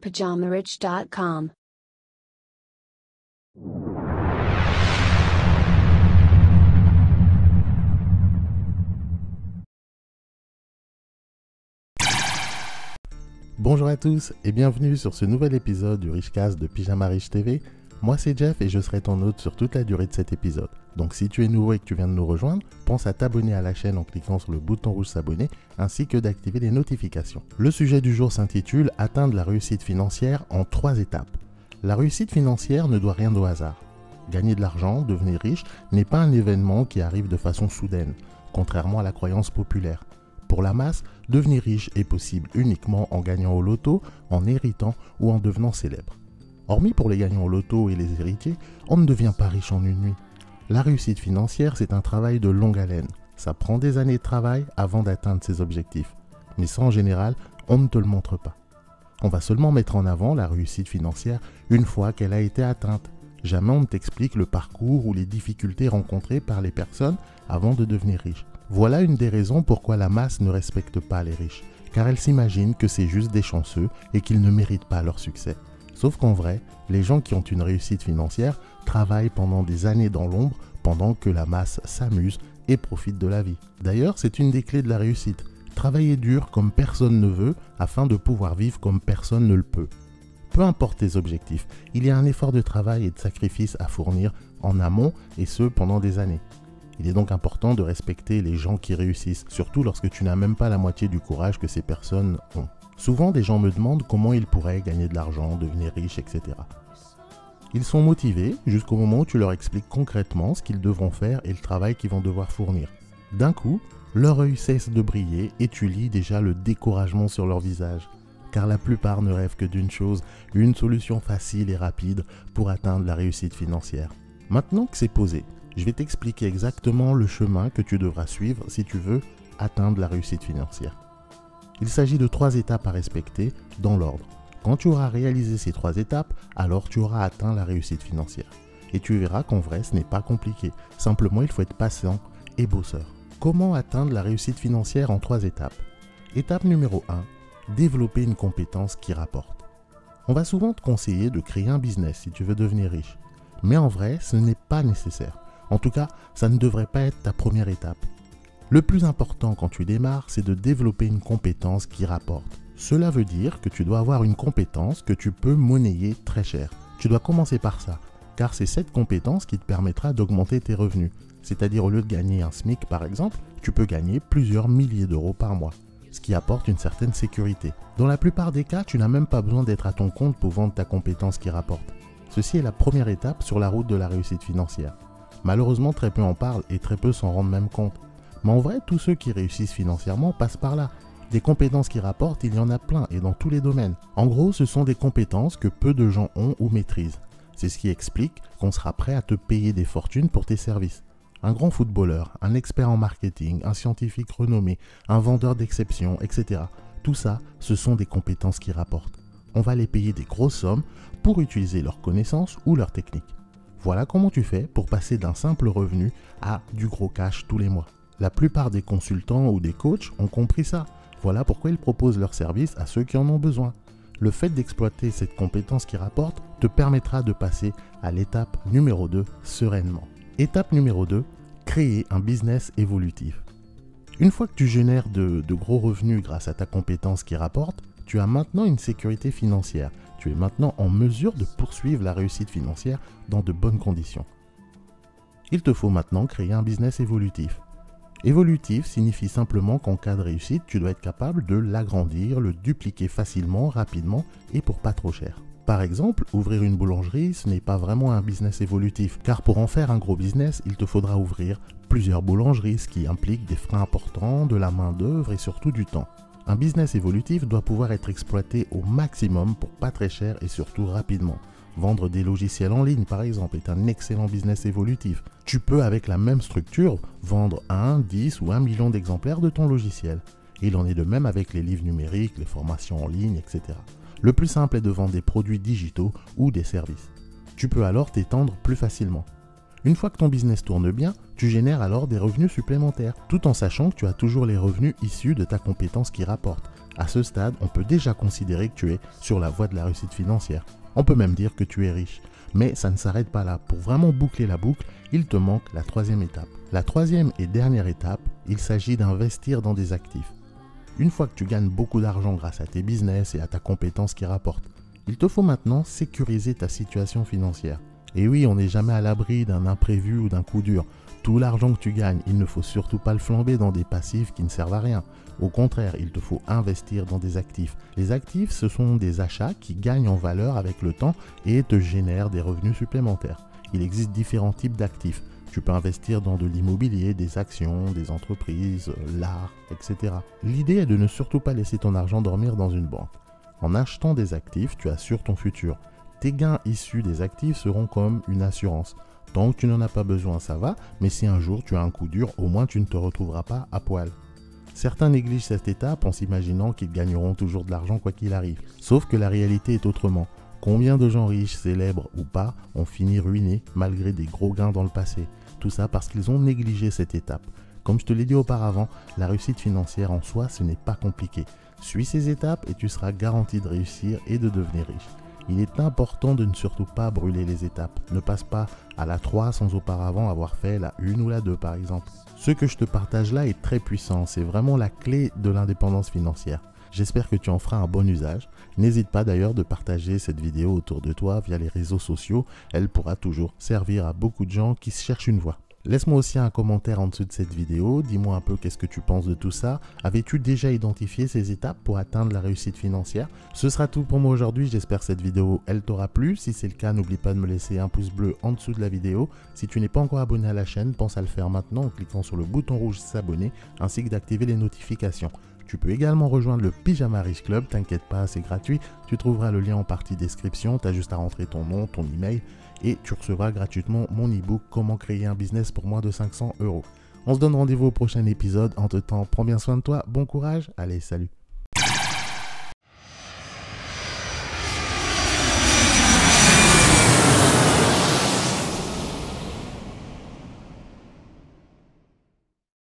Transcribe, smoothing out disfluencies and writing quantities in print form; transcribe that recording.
PajamaRich.com. Bonjour à tous et bienvenue sur ce nouvel épisode du Richcast de Pyjama Rich TV. Moi c'est Jeff et je serai ton hôte sur toute la durée de cet épisode. Donc si tu es nouveau et que tu viens de nous rejoindre, pense à t'abonner à la chaîne en cliquant sur le bouton rouge s'abonner ainsi que d'activer les notifications. Le sujet du jour s'intitule « Atteindre la réussite financière en 3 étapes ». La réussite financière ne doit rien au hasard. Gagner de l'argent, devenir riche, n'est pas un événement qui arrive de façon soudaine, contrairement à la croyance populaire. Pour la masse, devenir riche est possible uniquement en gagnant au loto, en héritant ou en devenant célèbre. Hormis pour les gagnants au loto et les héritiers, on ne devient pas riche en une nuit. La réussite financière, c'est un travail de longue haleine. Ça prend des années de travail avant d'atteindre ses objectifs. Mais ça, en général, on ne te le montre pas. On va seulement mettre en avant la réussite financière une fois qu'elle a été atteinte. Jamais on ne t'explique le parcours ou les difficultés rencontrées par les personnes avant de devenir riche. Voilà une des raisons pourquoi la masse ne respecte pas les riches, car elle s'imagine que c'est juste des chanceux et qu'ils ne méritent pas leur succès. Sauf qu'en vrai, les gens qui ont une réussite financière travaillent pendant des années dans l'ombre pendant que la masse s'amuse et profite de la vie. D'ailleurs, c'est une des clés de la réussite. Travailler dur comme personne ne veut afin de pouvoir vivre comme personne ne le peut. Peu importe tes objectifs, il y a un effort de travail et de sacrifice à fournir en amont et ce pendant des années. Il est donc important de respecter les gens qui réussissent, surtout lorsque tu n'as même pas la moitié du courage que ces personnes ont. Souvent, des gens me demandent comment ils pourraient gagner de l'argent, devenir riches, etc. Ils sont motivés jusqu'au moment où tu leur expliques concrètement ce qu'ils devront faire et le travail qu'ils vont devoir fournir. D'un coup, leur œil cesse de briller et tu lis déjà le découragement sur leur visage. Car la plupart ne rêvent que d'une chose, une solution facile et rapide pour atteindre la réussite financière. Maintenant que c'est posé, je vais t'expliquer exactement le chemin que tu devras suivre si tu veux atteindre la réussite financière. Il s'agit de 3 étapes à respecter dans l'ordre. Quand tu auras réalisé ces 3 étapes, alors tu auras atteint la réussite financière. Et tu verras qu'en vrai, ce n'est pas compliqué. Simplement, il faut être patient et bosseur. Comment atteindre la réussite financière en 3 étapes? Étape numéro 1, développer une compétence qui rapporte. On va souvent te conseiller de créer un business si tu veux devenir riche. Mais en vrai, ce n'est pas nécessaire. En tout cas, ça ne devrait pas être ta première étape. Le plus important quand tu démarres, c'est de développer une compétence qui rapporte. Cela veut dire que tu dois avoir une compétence que tu peux monnayer très cher. Tu dois commencer par ça, car c'est cette compétence qui te permettra d'augmenter tes revenus. C'est-à-dire au lieu de gagner un SMIC par exemple, tu peux gagner plusieurs milliers d'euros par mois, ce qui apporte une certaine sécurité. Dans la plupart des cas, tu n'as même pas besoin d'être à ton compte pour vendre ta compétence qui rapporte. Ceci est la première étape sur la route de la réussite financière. Malheureusement, très peu en parlent et très peu s'en rendent même compte. Mais en vrai, tous ceux qui réussissent financièrement passent par là. Des compétences qui rapportent, il y en a plein et dans tous les domaines. En gros, ce sont des compétences que peu de gens ont ou maîtrisent. C'est ce qui explique qu'on sera prêt à te payer des fortunes pour tes services. Un grand footballeur, un expert en marketing, un scientifique renommé, un vendeur d'exception, etc. Tout ça, ce sont des compétences qui rapportent. On va les payer des grosses sommes pour utiliser leurs connaissances ou leurs techniques. Voilà comment tu fais pour passer d'un simple revenu à du gros cash tous les mois. La plupart des consultants ou des coachs ont compris ça. Voilà pourquoi ils proposent leurs services à ceux qui en ont besoin. Le fait d'exploiter cette compétence qui rapporte te permettra de passer à l'étape numéro 2 sereinement. Étape numéro 2, créer un business évolutif. Une fois que tu génères de gros revenus grâce à ta compétence qui rapporte, tu as maintenant une sécurité financière. Tu es maintenant en mesure de poursuivre la réussite financière dans de bonnes conditions. Il te faut maintenant créer un business évolutif. Évolutif signifie simplement qu'en cas de réussite, tu dois être capable de l'agrandir, le dupliquer facilement, rapidement et pour pas trop cher. Par exemple, ouvrir une boulangerie, ce n'est pas vraiment un business évolutif, car pour en faire un gros business, il te faudra ouvrir plusieurs boulangeries, ce qui implique des freins importants, de la main-d'œuvre et surtout du temps. Un business évolutif doit pouvoir être exploité au maximum pour pas très cher et surtout rapidement. Vendre des logiciels en ligne, par exemple, est un excellent business évolutif. Tu peux, avec la même structure, vendre 1, 10 ou 1 million d'exemplaires de ton logiciel. Et il en est de même avec les livres numériques, les formations en ligne, etc. Le plus simple est de vendre des produits digitaux ou des services. Tu peux alors t'étendre plus facilement. Une fois que ton business tourne bien, tu génères alors des revenus supplémentaires, tout en sachant que tu as toujours les revenus issus de ta compétence qui rapporte. À ce stade, on peut déjà considérer que tu es sur la voie de la réussite financière. On peut même dire que tu es riche. Mais ça ne s'arrête pas là. Pour vraiment boucler la boucle, il te manque la troisième étape. La troisième et dernière étape, il s'agit d'investir dans des actifs. Une fois que tu gagnes beaucoup d'argent grâce à tes business et à ta compétence qui rapporte, il te faut maintenant sécuriser ta situation financière. Et oui, on n'est jamais à l'abri d'un imprévu ou d'un coup dur. Tout l'argent que tu gagnes, il ne faut surtout pas le flamber dans des passifs qui ne servent à rien. Au contraire, il te faut investir dans des actifs. Les actifs, ce sont des achats qui gagnent en valeur avec le temps et te génèrent des revenus supplémentaires. Il existe différents types d'actifs. Tu peux investir dans de l'immobilier, des actions, des entreprises, l'art, etc. L'idée est de ne surtout pas laisser ton argent dormir dans une banque. En achetant des actifs, tu assures ton futur. Tes gains issus des actifs seront comme une assurance. Tant que tu n'en as pas besoin, ça va, mais si un jour tu as un coup dur, au moins tu ne te retrouveras pas à poil. Certains négligent cette étape en s'imaginant qu'ils gagneront toujours de l'argent quoi qu'il arrive. Sauf que la réalité est autrement. Combien de gens riches, célèbres ou pas, ont fini ruinés malgré des gros gains dans le passé? Tout ça parce qu'ils ont négligé cette étape. Comme je te l'ai dit auparavant, la réussite financière en soi, ce n'est pas compliqué. Suis ces étapes et tu seras garanti de réussir et de devenir riche. Il est important de ne surtout pas brûler les étapes. Ne passe pas à la 3 sans auparavant avoir fait la 1 ou la 2 par exemple. Ce que je te partage là est très puissant, c'est vraiment la clé de l'indépendance financière. J'espère que tu en feras un bon usage. N'hésite pas d'ailleurs de partager cette vidéo autour de toi via les réseaux sociaux. Elle pourra toujours servir à beaucoup de gens qui cherchent une voie. Laisse-moi aussi un commentaire en dessous de cette vidéo, dis-moi un peu qu'est-ce que tu penses de tout ça. Avais-tu déjà identifié ces étapes pour atteindre la réussite financière? Ce sera tout pour moi aujourd'hui, j'espère que cette vidéo elle t'aura plu. Si c'est le cas, n'oublie pas de me laisser un pouce bleu en dessous de la vidéo. Si tu n'es pas encore abonné à la chaîne, pense à le faire maintenant en cliquant sur le bouton rouge s'abonner ainsi que d'activer les notifications. Tu peux également rejoindre le Pyjama Riche Club, t'inquiète pas, c'est gratuit. Tu trouveras le lien en partie description, tu as juste à rentrer ton nom, ton email et tu recevras gratuitement mon e-book Comment créer un business pour moins de 500 €. On se donne rendez-vous au prochain épisode. Entre-temps, prends bien soin de toi, bon courage, allez, salut.